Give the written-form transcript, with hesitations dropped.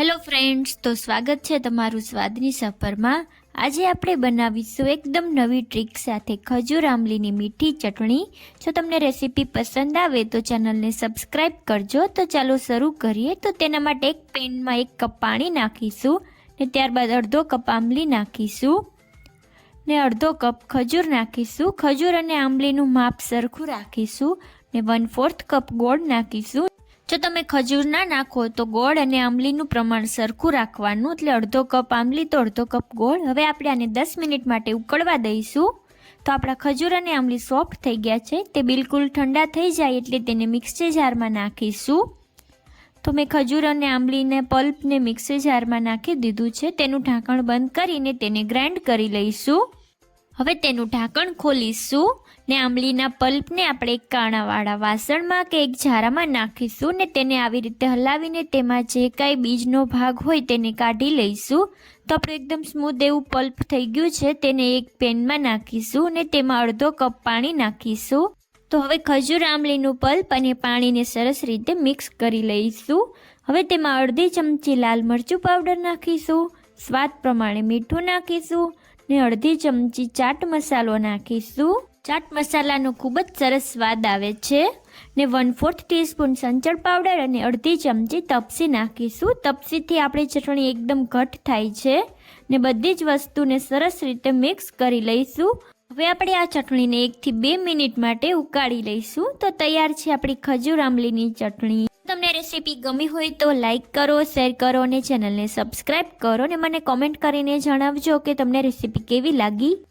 Hello friends, તો સ્વાગત છે તમારું સ્વાદની સફરમાં। આજે આપણે બનાવીશું એકદમ નવી ટ્રીક સાથે ખજૂર આંબલીની મીઠી ચટણી। જો તમને રેસીપી પસંદ આવે તો ચેનલને સબસ્ક્રાઈબ કરજો। તો ચાલો શરૂ કરીએ। તો તેના માટે એક પેનમાં 1 કપ પાણી નાખીશું ને ત્યારબાદ અડધો કપ આંબલી નાખીશું ને અડધો કપ ખજૂર નાખીશું। ખજૂર અને આંબલીનું માપ સરખું રાખીશું ને 1/4 કપ ગોળ નાખીશું। જો તમે ખજૂર ના નાખો તો ગોળ અને આંબલીનું પ્રમાણ સરખું રાખવાનું, એટલે અડધો કપ આંબલી તો અડધો કપ ગોળ। હવે આપણે આને 10 મિનિટ માટે ઉકળવા દઈશું। તો આપણા ખજૂર અને આંબલી સોફ્ટ થઈ ગયા છે। તે બિલકુલ ઠંડા થઈ જાય એટલે તેને મિક્સર જારમાં નાખીશું। તો મેં ખજૂર અને આંબલીને પલ્પને મિક્સર જારમાં નાખી દીધું છે। તેનું ઢાંકણ બંધ કરીને તેને ગ્રાઇન્ડ કરી લઈશું। હવે તેનું ઢાંકણ ખોલીશું ને આંબલીના પલ્પને આપણે એક કાણાવાળા વાસણમાં કે એક ઝારામાં નાખીશું ને તેને આવી રીતે હલાવીને તેમાં જે કાંઈ બીજનો ભાગ હોય તેને કાઢી લઈશું। તો આપણું એકદમ સ્મૂથ એવું પલ્પ થઈ ગયું છે। તેને એક પેનમાં નાખીશું ને તેમાં અડધો કપ પાણી નાખીશું। તો હવે ખજૂર આંબલીનું પલ્પ અને પાણીને સરસ રીતે મિક્સ કરી લઈશું। હવે તેમાં અડધી ચમચી લાલ મરચું પાવડર નાખીશું, સ્વાદ પ્રમાણે મીઠું નાખીશું ને અડધી ચમચી ચાટ મસાલો નાખીશું। ચાટ મસાલાનો ખૂબ જ સરસ સ્વાદ આવે છે ને 1/4 ટીસ્પૂન સંચળ પાવડર અને અડધી ચમચી તપસી નાખીશું। તપસીથી આપણી ચટણી એકદમ ઘટ થાય છે ને બધી જ વસ્તુને સરસ રીતે મિક્સ કરી લઈશું। હવે આપણે આ ચટણીને 1 થી 2 મિનિટ માટે ઉકાળી લઈશું। તો તૈયાર છે આપણી ખજૂર આંબલીની ચટણી। તમને રેસીપી ગમી હોય તો લાઈક કરો, શેર કરો અને ચેનલને સબસ્ક્રાઈબ કરો અને મને કોમેન્ટ કરીને જણાવજો કે તમને રેસીપી કેવી લાગી।